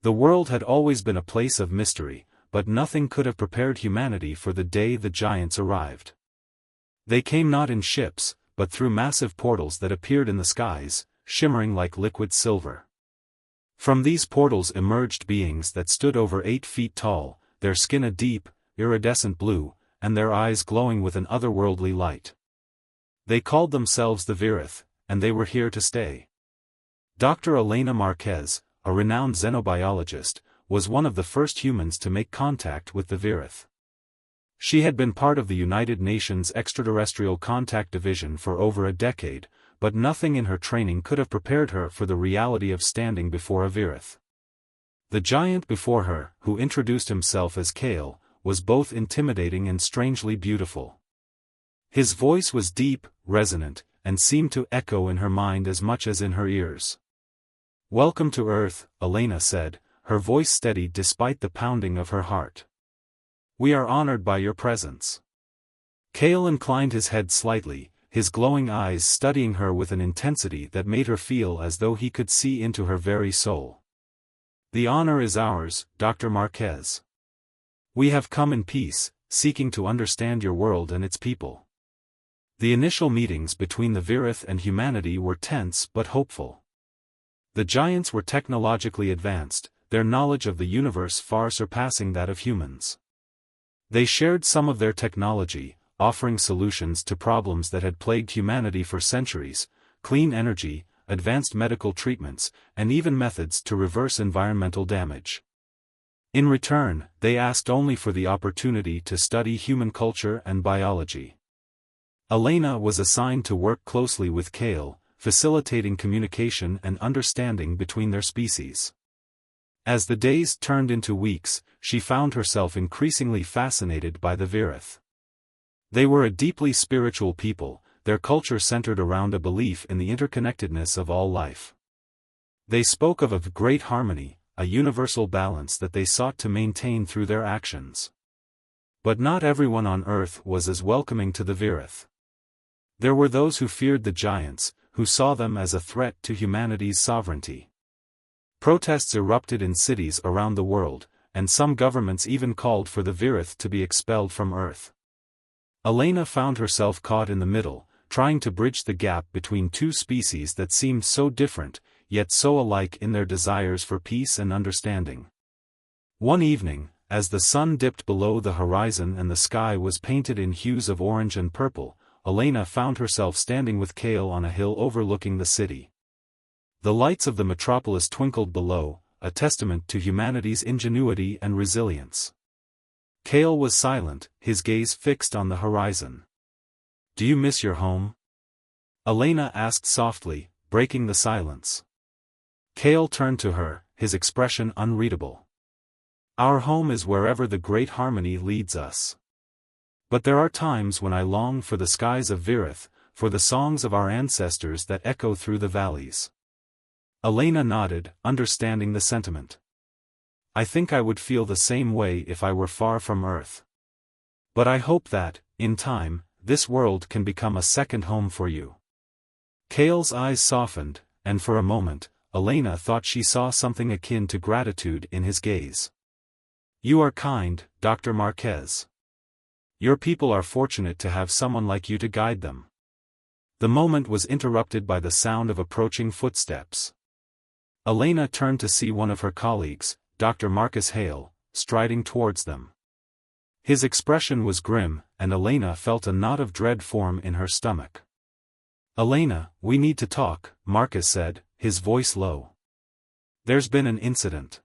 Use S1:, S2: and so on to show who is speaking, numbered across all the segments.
S1: The world had always been a place of mystery, but nothing could have prepared humanity for the day the giants arrived. They came not in ships, but through massive portals that appeared in the skies, shimmering like liquid silver. From these portals emerged beings that stood over 8 feet tall, their skin a deep, iridescent blue, and their eyes glowing with an otherworldly light. They called themselves the Virith, and they were here to stay. Dr. Elena Marquez, a renowned xenobiologist, was one of the first humans to make contact with the Virith. She had been part of the United Nations Extraterrestrial Contact Division for over a decade, but nothing in her training could have prepared her for the reality of standing before a Virith. The giant before her, who introduced himself as Kale, was both intimidating and strangely beautiful. His voice was deep, resonant, and seemed to echo in her mind as much as in her ears. "Welcome to Earth," Elena said, her voice steady despite the pounding of her heart. "We are honored by your presence." Kale inclined his head slightly, his glowing eyes studying her with an intensity that made her feel as though he could see into her very soul. "The honor is ours, Dr. Marquez. We have come in peace, seeking to understand your world and its people." The initial meetings between the Virith and humanity were tense but hopeful. The giants were technologically advanced, their knowledge of the universe far surpassing that of humans. They shared some of their technology, offering solutions to problems that had plagued humanity for centuries: clean energy, advanced medical treatments, and even methods to reverse environmental damage. In return, they asked only for the opportunity to study human culture and biology. Elena was assigned to work closely with Kale, facilitating communication and understanding between their species. As the days turned into weeks, she found herself increasingly fascinated by the Virith. They were a deeply spiritual people, their culture centered around a belief in the interconnectedness of all life. They spoke of a great harmony, a universal balance that they sought to maintain through their actions. But not everyone on Earth was as welcoming to the Virith. There were those who feared the giants, who saw them as a threat to humanity's sovereignty. Protests erupted in cities around the world, and some governments even called for the Virith to be expelled from Earth. Elena found herself caught in the middle, trying to bridge the gap between two species that seemed so different, yet so alike in their desires for peace and understanding. One evening, as the sun dipped below the horizon and the sky was painted in hues of orange and purple, Elena found herself standing with Kale on a hill overlooking the city. The lights of the metropolis twinkled below, a testament to humanity's ingenuity and resilience. Kale was silent, his gaze fixed on the horizon. "Do you miss your home?" Elena asked softly, breaking the silence. Kale turned to her, his expression unreadable. "Our home is wherever the great harmony leads us. But there are times when I long for the skies of Virith, for the songs of our ancestors that echo through the valleys." Elena nodded, understanding the sentiment. "I think I would feel the same way if I were far from Earth. But I hope that, in time, this world can become a second home for you." Kale's eyes softened, and for a moment, Elena thought she saw something akin to gratitude in his gaze. "You are kind, Dr. Marquez. Your people are fortunate to have someone like you to guide them." The moment was interrupted by the sound of approaching footsteps. Elena turned to see one of her colleagues, Dr. Marcus Hale, striding towards them. His expression was grim, and Elena felt a knot of dread form in her stomach. "Elena, we need to talk," Marcus said, his voice low. "There's been an incident."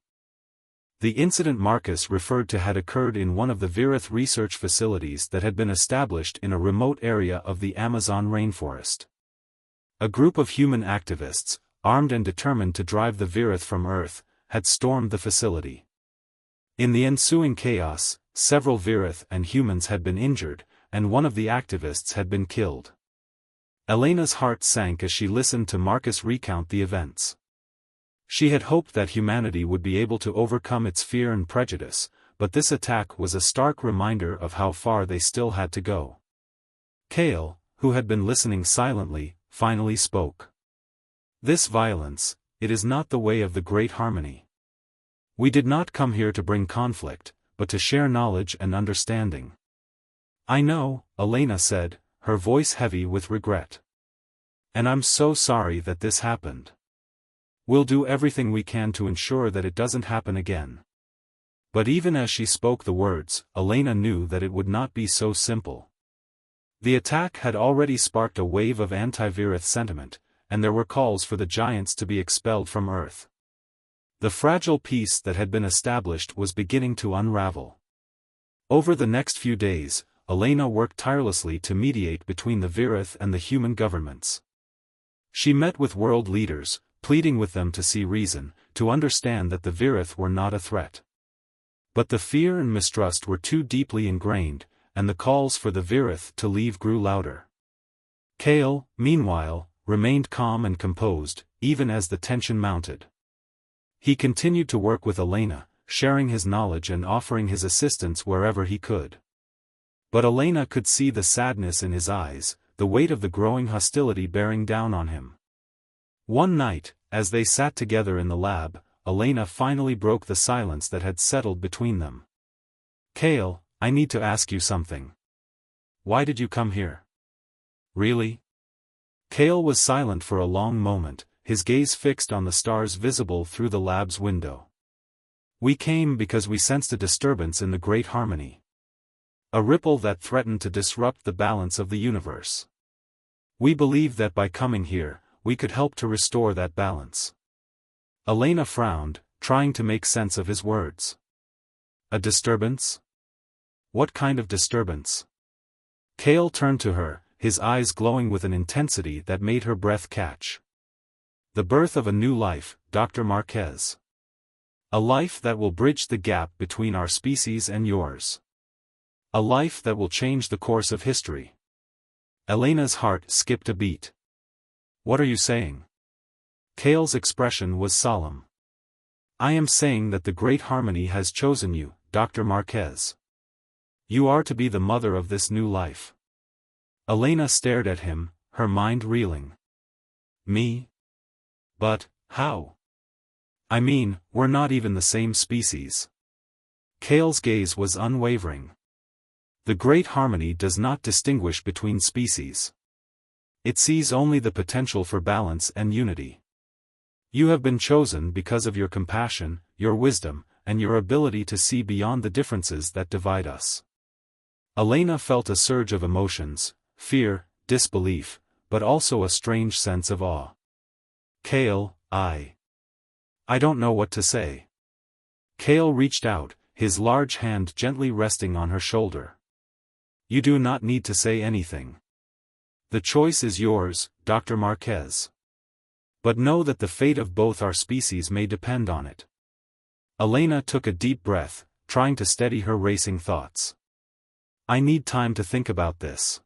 S1: The incident Marcus referred to had occurred in one of the Virith research facilities that had been established in a remote area of the Amazon rainforest. A group of human activists, armed and determined to drive the Virith from Earth, had stormed the facility. In the ensuing chaos, several Virith and humans had been injured, and one of the activists had been killed. Elena's heart sank as she listened to Marcus recount the events. She had hoped that humanity would be able to overcome its fear and prejudice, but this attack was a stark reminder of how far they still had to go. Kale, who had been listening silently, finally spoke. "This violence, it is not the way of the great harmony. We did not come here to bring conflict, but to share knowledge and understanding. I know, Elena said, her voice heavy with regret. And I'm so sorry that this happened. We'll do everything we can to ensure that it doesn't happen again. But even as she spoke the words, Elena knew that it would not be so simple. The attack had already sparked a wave of anti-Virith sentiment, and there were calls for the giants to be expelled from Earth. The fragile peace that had been established was beginning to unravel. Over the next few days, Elena worked tirelessly to mediate between the Virith and the human governments. She met with world leaders, pleading with them to see reason, to understand that the Virith were not a threat. But the fear and mistrust were too deeply ingrained, and the calls for the Virith to leave grew louder. Kale, meanwhile, remained calm and composed, even as the tension mounted. He continued to work with Elena, sharing his knowledge and offering his assistance wherever he could. But Elena could see the sadness in his eyes, the weight of the growing hostility bearing down on him. One night, as they sat together in the lab, Elena finally broke the silence that had settled between them. Kale, I need to ask you something. Why did you come here? Really? Kale was silent for a long moment, his gaze fixed on the stars visible through the lab's window. We came because we sensed a disturbance in the great harmony. A ripple that threatened to disrupt the balance of the universe. We believed that by coming here, we could help to restore that balance. Elena frowned, trying to make sense of his words. A disturbance? What kind of disturbance? Kale turned to her, his eyes glowing with an intensity that made her breath catch. The birth of a new life, Dr. Marquez. A life that will bridge the gap between our species and yours. A life that will change the course of history. Elena's heart skipped a beat. What are you saying? Kale's expression was solemn. I am saying that the great harmony has chosen you, Dr. Marquez. You are to be the mother of this new life. Elena stared at him, her mind reeling. Me? But, how? I mean, we're not even the same species. Kale's gaze was unwavering. The great harmony does not distinguish between species. It sees only the potential for balance and unity. You have been chosen because of your compassion, your wisdom, and your ability to see beyond the differences that divide us. Elena felt a surge of emotions, fear, disbelief, but also a strange sense of awe. Kale, I don't know what to say. Kale reached out, his large hand gently resting on her shoulder. You do not need to say anything. The choice is yours, Dr. Marquez. But know that the fate of both our species may depend on it. Elena took a deep breath, trying to steady her racing thoughts. I need time to think about this.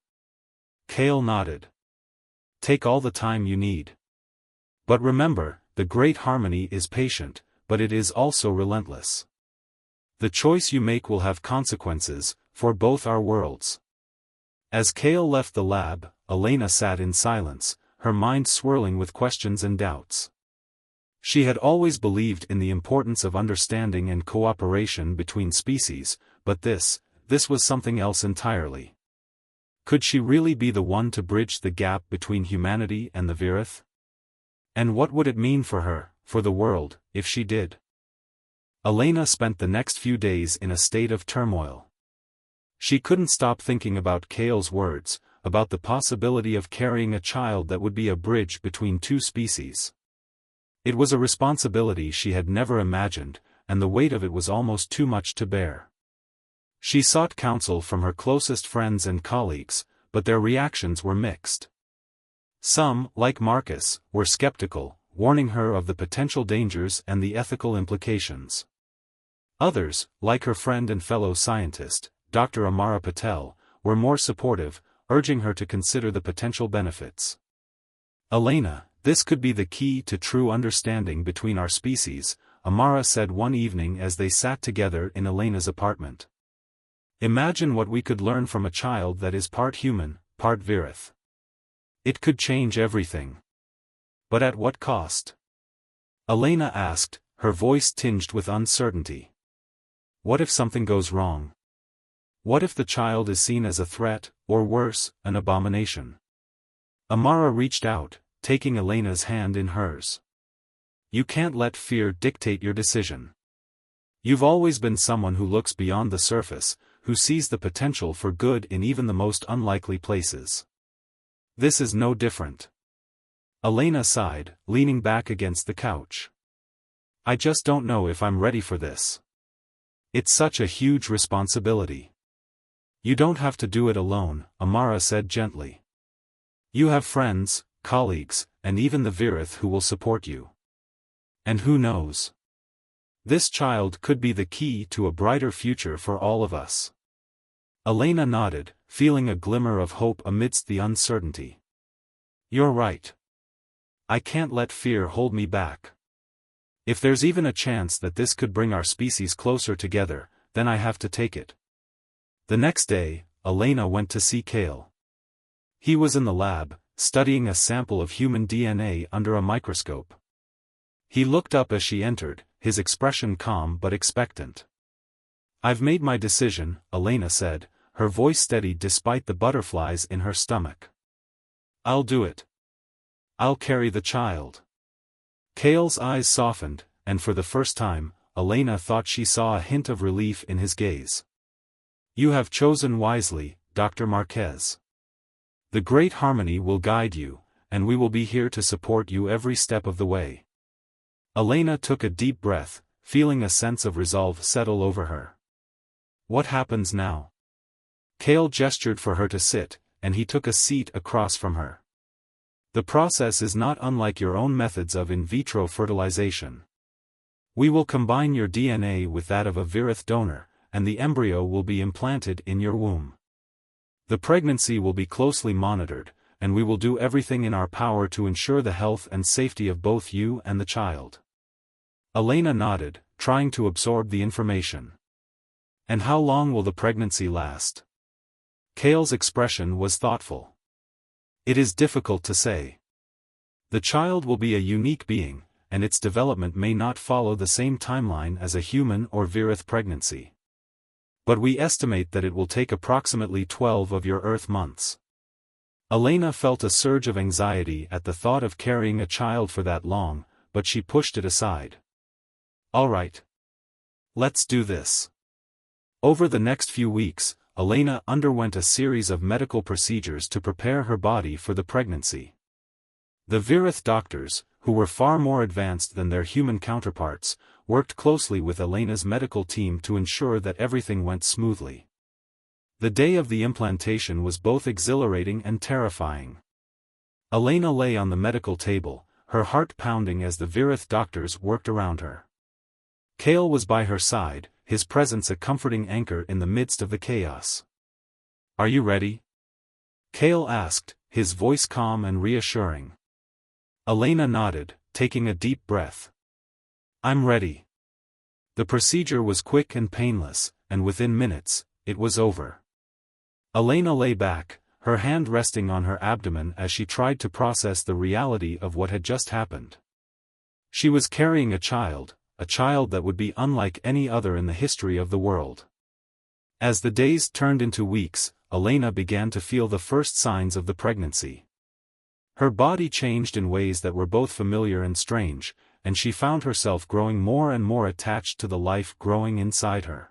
S1: Kale nodded. Take all the time you need. But remember, the great harmony is patient, but it is also relentless. The choice you make will have consequences, for both our worlds. As Kale left the lab, Elena sat in silence, her mind swirling with questions and doubts. She had always believed in the importance of understanding and cooperation between species, but this was something else entirely. Could she really be the one to bridge the gap between humanity and the Virith? And what would it mean for her, for the world, if she did? Elena spent the next few days in a state of turmoil. She couldn't stop thinking about Kale's words, about the possibility of carrying a child that would be a bridge between two species. It was a responsibility she had never imagined, and the weight of it was almost too much to bear. She sought counsel from her closest friends and colleagues, but their reactions were mixed. Some, like Marcus, were skeptical, warning her of the potential dangers and the ethical implications. Others, like her friend and fellow scientist, Dr. Amara Patel, were more supportive, urging her to consider the potential benefits. Elena, this could be the key to true understanding between our species, Amara said one evening as they sat together in Elena's apartment. Imagine what we could learn from a child that is part human, part Virith. It could change everything. But at what cost? Elena asked, her voice tinged with uncertainty. What if something goes wrong? What if the child is seen as a threat, or worse, an abomination? Amara reached out, taking Elena's hand in hers. You can't let fear dictate your decision. You've always been someone who looks beyond the surface, who sees the potential for good in even the most unlikely places. This is no different. Elena sighed, leaning back against the couch. I just don't know if I'm ready for this. It's such a huge responsibility. You don't have to do it alone, Amara said gently. You have friends, colleagues, and even the Virith who will support you. And who knows? This child could be the key to a brighter future for all of us. Elena nodded, feeling a glimmer of hope amidst the uncertainty. You're right. I can't let fear hold me back. If there's even a chance that this could bring our species closer together, then I have to take it. The next day, Elena went to see Kale. He was in the lab, studying a sample of human DNA under a microscope. He looked up as she entered, his expression calm but expectant. I've made my decision, Elena said, her voice steady despite the butterflies in her stomach. I'll do it. I'll carry the child. Kale's eyes softened, and for the first time, Elena thought she saw a hint of relief in his gaze. You have chosen wisely, Dr. Marquez. The great harmony will guide you, and we will be here to support you every step of the way. Elena took a deep breath, feeling a sense of resolve settle over her. What happens now? Kale gestured for her to sit, and he took a seat across from her. The process is not unlike your own methods of in vitro fertilization. We will combine your DNA with that of a Virith donor, and the embryo will be implanted in your womb. The pregnancy will be closely monitored, and we will do everything in our power to ensure the health and safety of both you and the child. Elena nodded, trying to absorb the information. And how long will the pregnancy last? Kale's expression was thoughtful. It is difficult to say. The child will be a unique being, and its development may not follow the same timeline as a human or Virith pregnancy. But we estimate that it will take approximately 12 of your Earth months. Elena felt a surge of anxiety at the thought of carrying a child for that long, but she pushed it aside. All right. Let's do this. Over the next few weeks, Elena underwent a series of medical procedures to prepare her body for the pregnancy. The Virith doctors, who were far more advanced than their human counterparts, worked closely with Elena's medical team to ensure that everything went smoothly. The day of the implantation was both exhilarating and terrifying. Elena lay on the medical table, her heart pounding as the Virith doctors worked around her. Kale was by her side, his presence a comforting anchor in the midst of the chaos. Are you ready? Kale asked, his voice calm and reassuring. Elena nodded, taking a deep breath. I'm ready. The procedure was quick and painless, and within minutes, it was over. Elena lay back, her hand resting on her abdomen as she tried to process the reality of what had just happened. She was carrying a child that would be unlike any other in the history of the world. As the days turned into weeks, Elena began to feel the first signs of the pregnancy. Her body changed in ways that were both familiar and strange, and she found herself growing more and more attached to the life growing inside her.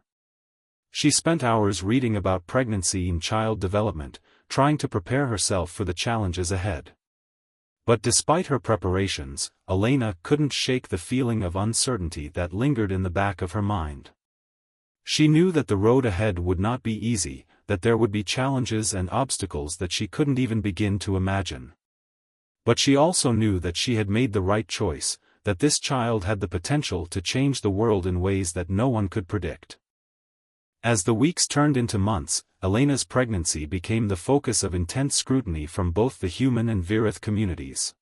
S1: She spent hours reading about pregnancy and child development, trying to prepare herself for the challenges ahead. But despite her preparations, Elena couldn't shake the feeling of uncertainty that lingered in the back of her mind. She knew that the road ahead would not be easy, that there would be challenges and obstacles that she couldn't even begin to imagine. But she also knew that she had made the right choice, that this child had the potential to change the world in ways that no one could predict. As the weeks turned into months, Elena's pregnancy became the focus of intense scrutiny from both the human and Virith communities.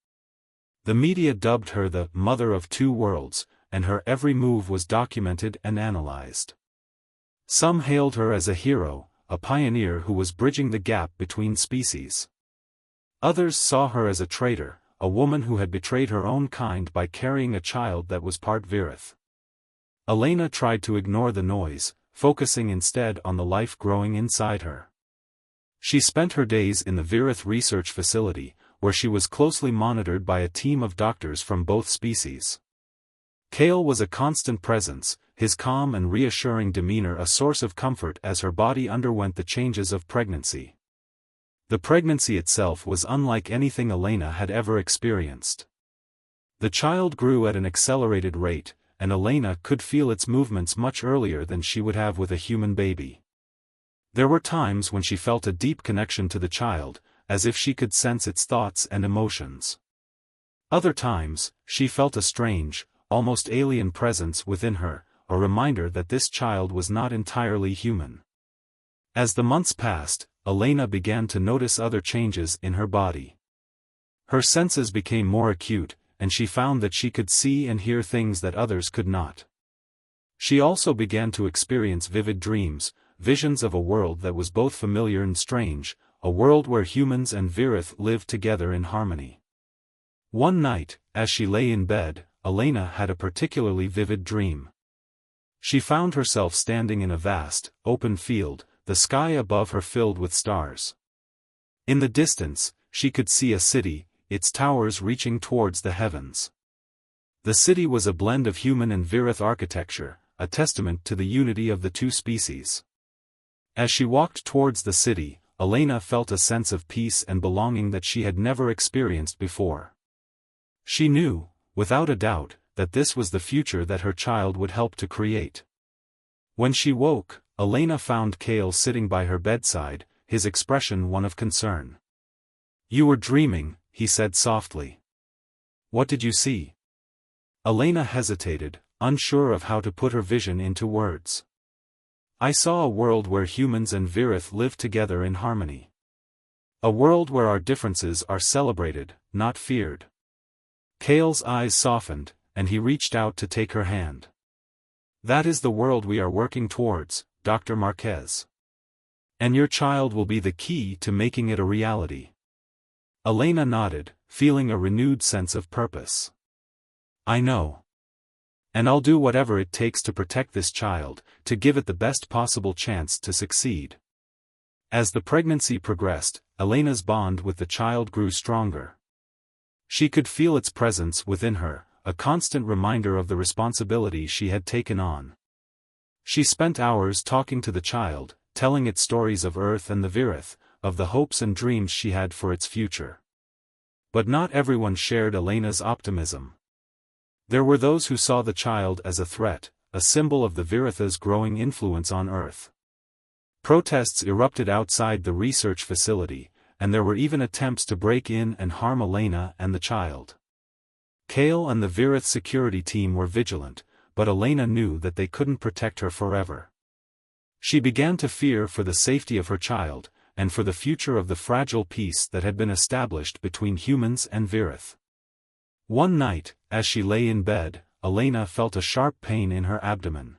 S1: The media dubbed her the "Mother of Two Worlds," and her every move was documented and analyzed. Some hailed her as a hero, a pioneer who was bridging the gap between species. Others saw her as a traitor, a woman who had betrayed her own kind by carrying a child that was part Virith. Elena tried to ignore the noise, focusing instead on the life growing inside her. She spent her days in the Virith research facility, where she was closely monitored by a team of doctors from both species. Kale was a constant presence, his calm and reassuring demeanor a source of comfort as her body underwent the changes of pregnancy. The pregnancy itself was unlike anything Elena had ever experienced. The child grew at an accelerated rate, and Elena could feel its movements much earlier than she would have with a human baby. There were times when she felt a deep connection to the child, as if she could sense its thoughts and emotions. Other times, she felt a strange, almost alien presence within her, a reminder that this child was not entirely human. As the months passed, Elena began to notice other changes in her body. Her senses became more acute, and she found that she could see and hear things that others could not. She also began to experience vivid dreams, visions of a world that was both familiar and strange, a world where humans and Virith lived together in harmony. One night, as she lay in bed, Elena had a particularly vivid dream. She found herself standing in a vast, open field, the sky above her filled with stars. In the distance, she could see a city, its towers reaching towards the heavens. The city was a blend of human and Virith architecture, a testament to the unity of the two species. As she walked towards the city, Elena felt a sense of peace and belonging that she had never experienced before. She knew, without a doubt, that this was the future that her child would help to create. When she woke, Elena found Kale sitting by her bedside, his expression one of concern. "You were dreaming," he said softly. "What did you see?" Elena hesitated, unsure of how to put her vision into words. "I saw a world where humans and Virith live together in harmony. A world where our differences are celebrated, not feared." Kale's eyes softened, and he reached out to take her hand. "That is the world we are working towards, Dr. Marquez. And your child will be the key to making it a reality." Elena nodded, feeling a renewed sense of purpose. "I know. And I'll do whatever it takes to protect this child, to give it the best possible chance to succeed." As the pregnancy progressed, Elena's bond with the child grew stronger. She could feel its presence within her, a constant reminder of the responsibility she had taken on. She spent hours talking to the child, telling it stories of Earth and the Virith, of the hopes and dreams she had for its future. But not everyone shared Elena's optimism. There were those who saw the child as a threat, a symbol of the Viritha's growing influence on Earth. Protests erupted outside the research facility, and there were even attempts to break in and harm Elena and the child. Kale and the Virith security team were vigilant, but Elena knew that they couldn't protect her forever. She began to fear for the safety of her child, and for the future of the fragile peace that had been established between humans and Virith. One night, as she lay in bed, Elena felt a sharp pain in her abdomen.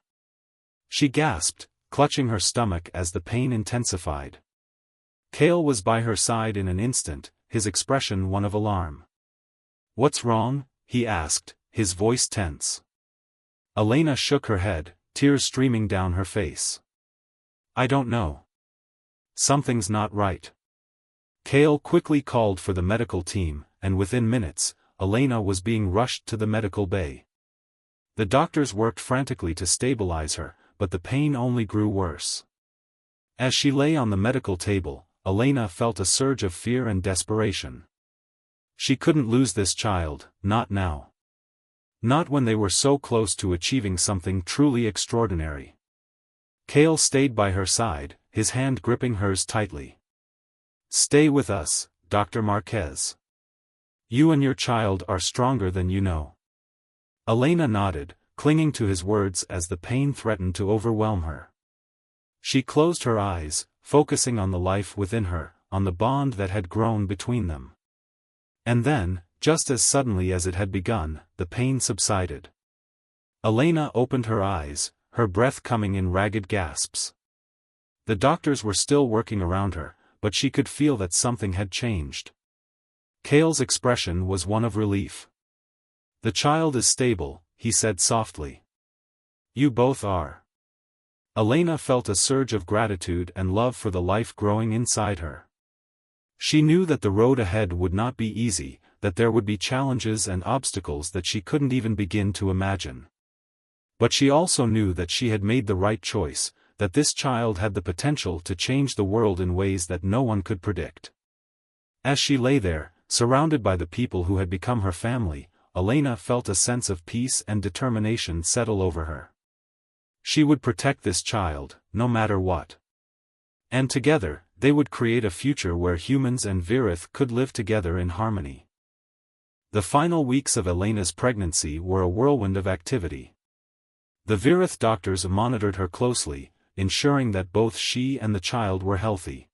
S1: She gasped, clutching her stomach as the pain intensified. Kale was by her side in an instant, his expression one of alarm. "What's wrong?" he asked, his voice tense. Elena shook her head, tears streaming down her face. "I don't know. Something's not right." Kale quickly called for the medical team, and within minutes, Elena was being rushed to the medical bay. The doctors worked frantically to stabilize her, but the pain only grew worse. As she lay on the medical table, Elena felt a surge of fear and desperation. She couldn't lose this child, not now. Not when they were so close to achieving something truly extraordinary. Kale stayed by her side, his hand gripping hers tightly. "Stay with us, Dr. Marquez. You and your child are stronger than you know." Elena nodded, clinging to his words as the pain threatened to overwhelm her. She closed her eyes, focusing on the life within her, on the bond that had grown between them. And then, just as suddenly as it had begun, the pain subsided. Elena opened her eyes, her breath coming in ragged gasps. The doctors were still working around her, but she could feel that something had changed. Kale's expression was one of relief. "The child is stable," he said softly. You both are. Elena felt a surge of gratitude and love for the life growing inside her. She knew that the road ahead would not be easy, that there would be challenges and obstacles that she couldn't even begin to imagine. But she also knew that she had made the right choice, that this child had the potential to change the world in ways that no one could predict. As she lay there, surrounded by the people who had become her family, Elena felt a sense of peace and determination settle over her. She would protect this child, no matter what. And together, they would create a future where humans and Virith could live together in harmony. The final weeks of Elena's pregnancy were a whirlwind of activity. The Virith doctors monitored her closely, ensuring that both she and the child were healthy.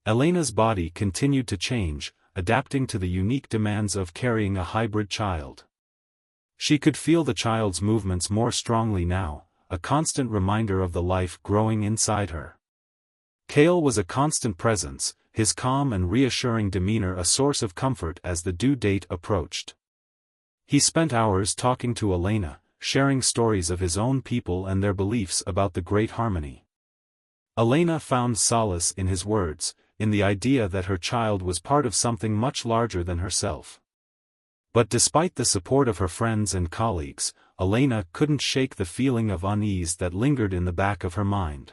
S1: Elena's body continued to change, adapting to the unique demands of carrying a hybrid child. She could feel the child's movements more strongly now, a constant reminder of the life growing inside her. Kale was a constant presence, his calm and reassuring demeanor a source of comfort as the due date approached. He spent hours talking to Elena, sharing stories of his own people and their beliefs about the Great Harmony. Elena found solace in his words, in the idea that her child was part of something much larger than herself. But despite the support of her friends and colleagues, Elena couldn't shake the feeling of unease that lingered in the back of her mind.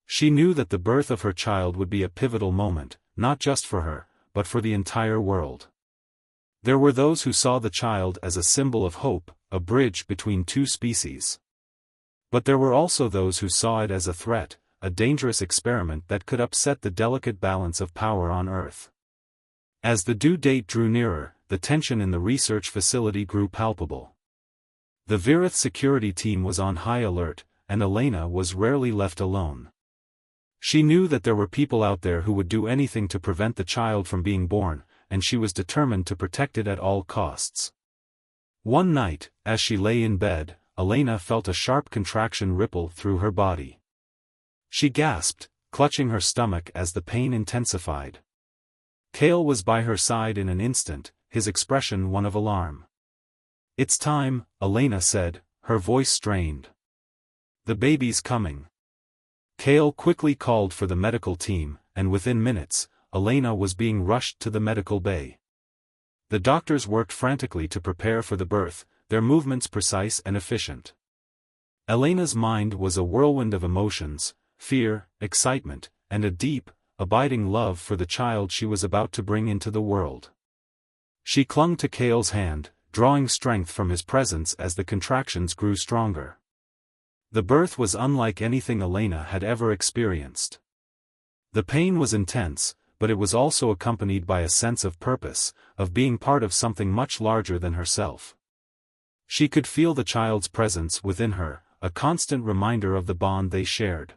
S1: She knew that the birth of her child would be a pivotal moment, not just for her, but for the entire world. There were those who saw the child as a symbol of hope, a bridge between two species. But there were also those who saw it as a threat, a dangerous experiment that could upset the delicate balance of power on Earth. As the due date drew nearer, the tension in the research facility grew palpable. The Virith security team was on high alert, and Elena was rarely left alone. She knew that there were people out there who would do anything to prevent the child from being born, and she was determined to protect it at all costs. One night, as she lay in bed, Elena felt a sharp contraction ripple through her body. She gasped, clutching her stomach as the pain intensified. Kale was by her side in an instant, his expression one of alarm. "It's time," Elena said, her voice strained. "The baby's coming." Kale quickly called for the medical team, and within minutes, Elena was being rushed to the medical bay. The doctors worked frantically to prepare for the birth, their movements precise and efficient. Elena's mind was a whirlwind of emotions, fear, excitement, and a deep, abiding love for the child she was about to bring into the world. She clung to Kale's hand, drawing strength from his presence as the contractions grew stronger. The birth was unlike anything Elena had ever experienced. The pain was intense, but it was also accompanied by a sense of purpose, of being part of something much larger than herself. She could feel the child's presence within her, a constant reminder of the bond they shared.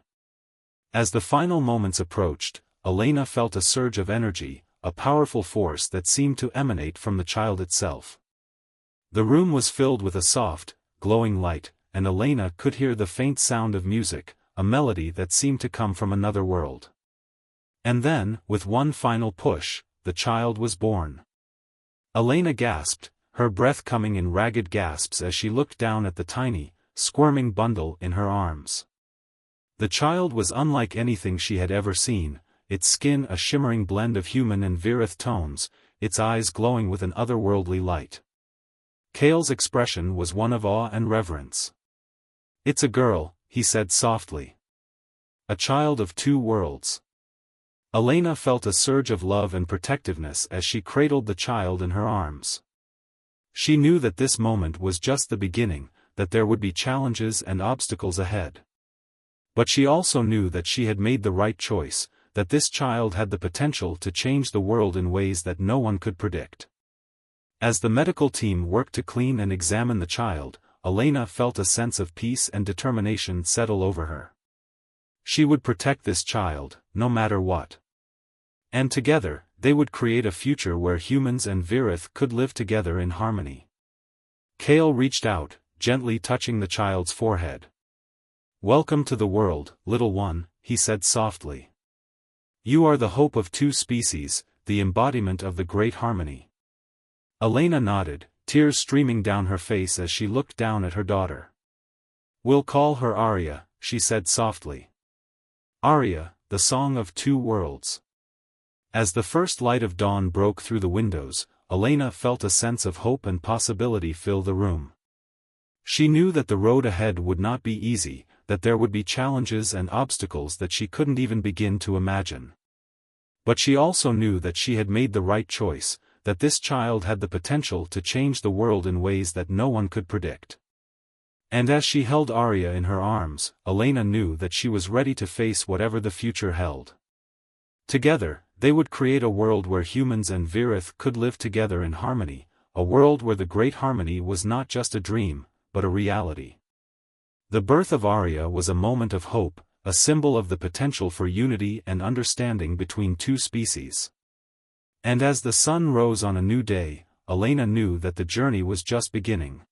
S1: As the final moments approached, Elena felt a surge of energy, a powerful force that seemed to emanate from the child itself. The room was filled with a soft, glowing light, and Elena could hear the faint sound of music, a melody that seemed to come from another world. And then, with one final push, the child was born. Elena gasped, her breath coming in ragged gasps as she looked down at the tiny, squirming bundle in her arms. The child was unlike anything she had ever seen, its skin a shimmering blend of human and Virith tones, its eyes glowing with an otherworldly light. Kale's expression was one of awe and reverence. "It's a girl," he said softly. "A child of two worlds." Elena felt a surge of love and protectiveness as she cradled the child in her arms. She knew that this moment was just the beginning, that there would be challenges and obstacles ahead. But she also knew that she had made the right choice, that this child had the potential to change the world in ways that no one could predict. As the medical team worked to clean and examine the child, Elena felt a sense of peace and determination settle over her. She would protect this child, no matter what. And together, they would create a future where humans and Virith could live together in harmony. Kale reached out, gently touching the child's forehead. "Welcome to the world, little one," he said softly. "You are the hope of two species, the embodiment of the Great Harmony." Elena nodded, tears streaming down her face as she looked down at her daughter. "We'll call her Aria," she said softly. Aria, the song of two worlds. As the first light of dawn broke through the windows, Elena felt a sense of hope and possibility fill the room. She knew that the road ahead would not be easy, that there would be challenges and obstacles that she couldn't even begin to imagine. But she also knew that she had made the right choice, that this child had the potential to change the world in ways that no one could predict. And as she held Aria in her arms, Elena knew that she was ready to face whatever the future held. Together, they would create a world where humans and Virith could live together in harmony, a world where the great harmony was not just a dream, but a reality. The birth of Aria was a moment of hope, a symbol of the potential for unity and understanding between two species. And as the sun rose on a new day, Elena knew that the journey was just beginning.